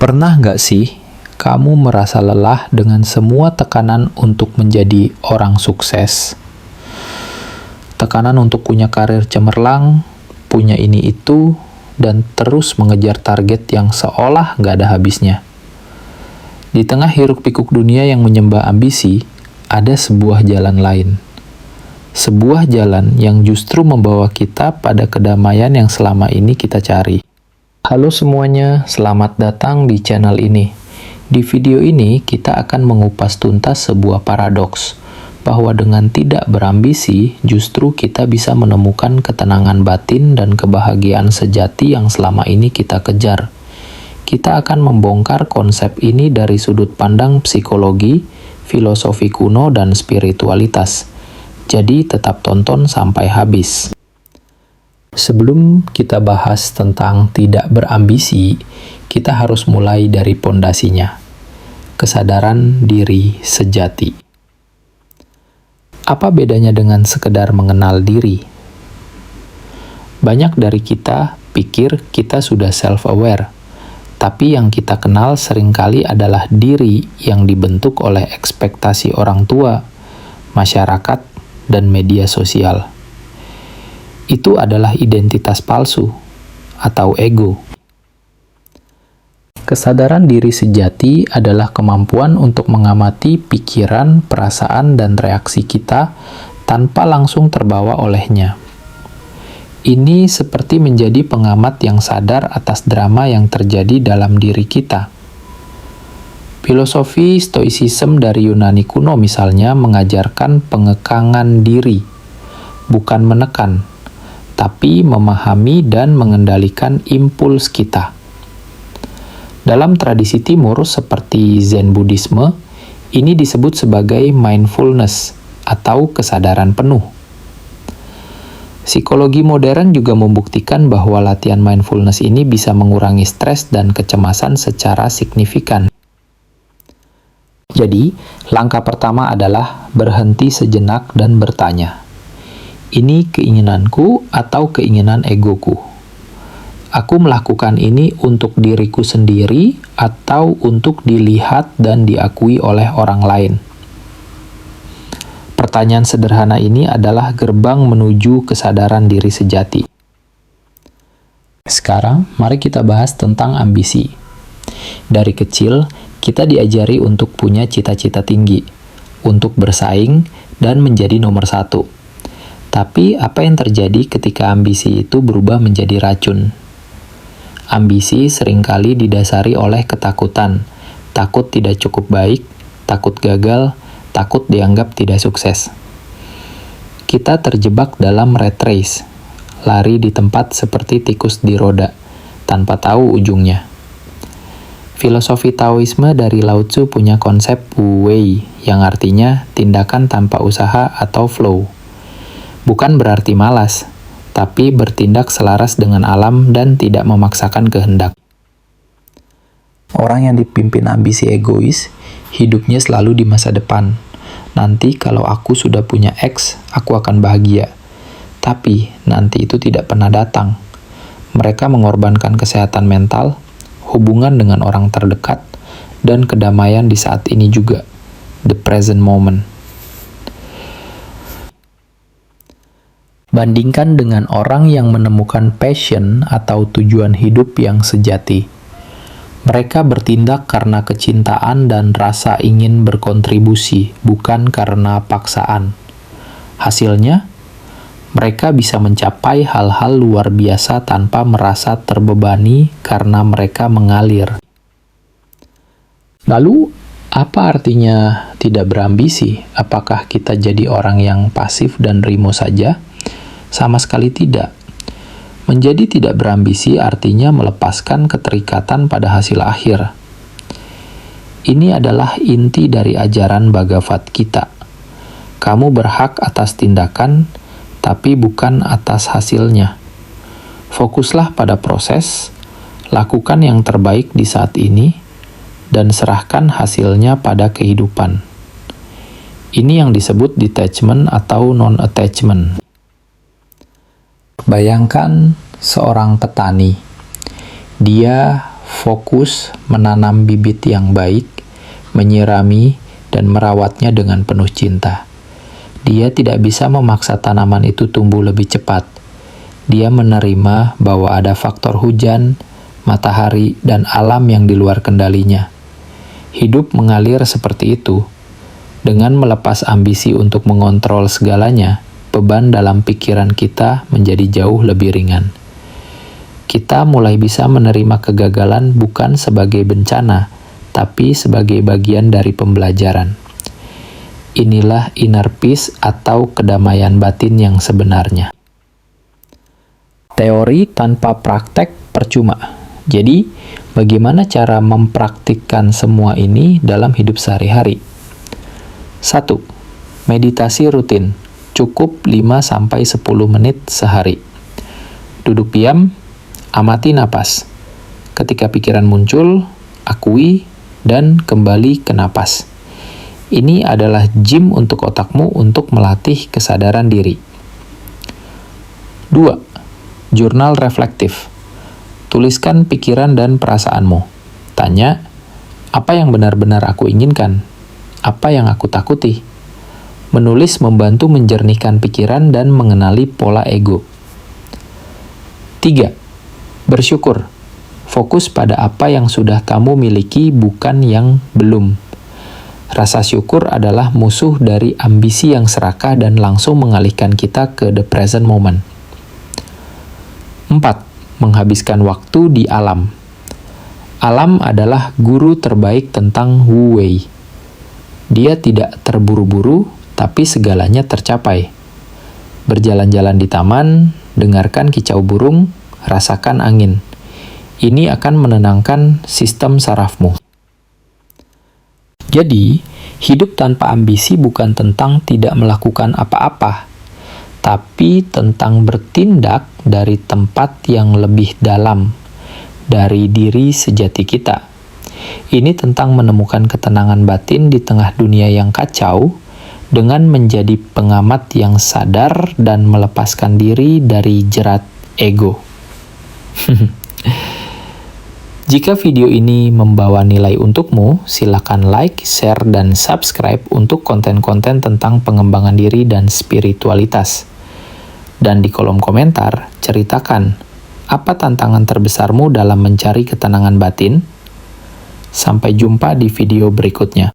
Pernah nggak sih kamu merasa lelah dengan semua tekanan untuk menjadi orang sukses? Tekanan untuk punya karir cemerlang, punya ini itu, dan terus mengejar target yang seolah nggak ada habisnya. Di tengah hiruk-pikuk dunia yang menyembah ambisi, ada sebuah jalan lain. Sebuah jalan yang justru membawa kita pada kedamaian yang selama ini kita cari. Halo semuanya, selamat datang di channel ini. Di video ini, kita akan mengupas tuntas sebuah paradoks, bahwa dengan tidak berambisi, justru kita bisa menemukan ketenangan batin dan kebahagiaan sejati yang selama ini kita kejar. Kita akan membongkar konsep ini dari sudut pandang psikologi, filosofi kuno, dan spiritualitas. Jadi, tetap tonton sampai habis. Sebelum kita bahas tentang tidak berambisi, kita harus mulai dari pondasinya. Kesadaran diri sejati. Apa bedanya dengan sekedar mengenal diri? Banyak dari kita pikir kita sudah self-aware, tapi yang kita kenal seringkali adalah diri yang dibentuk oleh ekspektasi orang tua, masyarakat, dan media sosial. Itu adalah identitas palsu atau ego. Kesadaran diri sejati adalah kemampuan untuk mengamati pikiran, perasaan, dan reaksi kita tanpa langsung terbawa olehnya. Ini seperti menjadi pengamat yang sadar atas drama yang terjadi dalam diri kita. Filosofi Stoicism dari Yunani kuno misalnya mengajarkan pengekangan diri, bukan menekan, tapi memahami dan mengendalikan impuls kita. Dalam tradisi timur seperti Zen Buddhisme, ini disebut sebagai mindfulness atau kesadaran penuh. Psikologi modern juga membuktikan bahwa latihan mindfulness ini bisa mengurangi stres dan kecemasan secara signifikan. Jadi, langkah pertama adalah berhenti sejenak dan bertanya, ini keinginanku atau keinginan egoku? Aku melakukan ini untuk diriku sendiri atau untuk dilihat dan diakui oleh orang lain? Pertanyaan sederhana ini adalah gerbang menuju kesadaran diri sejati. Sekarang, mari kita bahas tentang ambisi. Dari kecil, kita diajari untuk punya cita-cita tinggi, untuk bersaing, dan menjadi nomor satu. Tapi apa yang terjadi ketika ambisi itu berubah menjadi racun? Ambisi seringkali didasari oleh ketakutan, takut tidak cukup baik, takut gagal, takut dianggap tidak sukses. Kita terjebak dalam rat race, lari di tempat seperti tikus di roda, tanpa tahu ujungnya. Filosofi Taoisme dari Lao Tzu punya konsep Wu Wei, yang artinya tindakan tanpa usaha atau flow. Bukan berarti malas, tapi bertindak selaras dengan alam dan tidak memaksakan kehendak. Orang yang dipimpin ambisi egois, hidupnya selalu di masa depan. Nanti kalau aku sudah punya X, aku akan bahagia. Tapi nanti itu tidak pernah datang. Mereka mengorbankan kesehatan mental, hubungan dengan orang terdekat, dan kedamaian di saat ini juga, the present moment. Bandingkan dengan orang yang menemukan passion atau tujuan hidup yang sejati. Mereka bertindak karena kecintaan dan rasa ingin berkontribusi, bukan karena paksaan. Hasilnya, mereka bisa mencapai hal-hal luar biasa tanpa merasa terbebani karena mereka mengalir. Lalu, apa artinya tidak berambisi? Apakah kita jadi orang yang pasif dan rimo saja? Sama sekali tidak. Menjadi tidak berambisi artinya melepaskan keterikatan pada hasil akhir. Ini adalah inti dari ajaran Bhagavad Gita. Kamu berhak atas tindakan, tapi bukan atas hasilnya. Fokuslah pada proses, lakukan yang terbaik di saat ini, dan serahkan hasilnya pada kehidupan. Ini yang disebut detachment atau non-attachment. Bayangkan seorang petani. Dia fokus menanam bibit yang baik, menyirami, dan merawatnya dengan penuh cinta. Dia tidak bisa memaksa tanaman itu tumbuh lebih cepat. Dia menerima bahwa ada faktor hujan, matahari, dan alam yang di luar kendalinya. Hidup mengalir seperti itu. Dengan melepas ambisi untuk mengontrol segalanya, beban dalam pikiran kita menjadi jauh lebih ringan. Kita mulai bisa menerima kegagalan bukan sebagai bencana, tapi sebagai bagian dari pembelajaran. Inilah inner peace atau kedamaian batin yang sebenarnya. Teori tanpa praktek percuma. Jadi, bagaimana cara mempraktikkan semua ini dalam hidup sehari-hari? 1. Meditasi rutin. Cukup 5-10 menit sehari. Duduk diam, amati napas. Ketika pikiran muncul, akui dan kembali ke napas. Ini adalah gym untuk otakmu untuk melatih kesadaran diri. 2. Jurnal reflektif. Tuliskan pikiran dan perasaanmu. Tanya, apa yang benar-benar aku inginkan? Apa yang aku takuti? Menulis membantu menjernihkan pikiran dan mengenali pola ego. 3. Bersyukur. Fokus pada apa yang sudah kamu miliki, bukan yang belum. Rasa syukur adalah musuh dari ambisi yang serakah dan langsung mengalihkan kita ke the present moment. 4. Menghabiskan waktu di alam. Alam adalah guru terbaik tentang Wu Wei. Dia tidak terburu-buru, tapi segalanya tercapai. Berjalan-jalan di taman, dengarkan kicau burung, rasakan angin. Ini akan menenangkan sistem sarafmu. Jadi, hidup tanpa ambisi bukan tentang tidak melakukan apa-apa, tapi tentang bertindak dari tempat yang lebih dalam, dari diri sejati kita. Ini tentang menemukan ketenangan batin di tengah dunia yang kacau, dengan menjadi pengamat yang sadar dan melepaskan diri dari jerat ego. Jika video ini membawa nilai untukmu, silakan like, share, dan subscribe untuk konten-konten tentang pengembangan diri dan spiritualitas. Dan di kolom komentar, ceritakan apa tantangan terbesarmu dalam mencari ketenangan batin. Sampai jumpa di video berikutnya.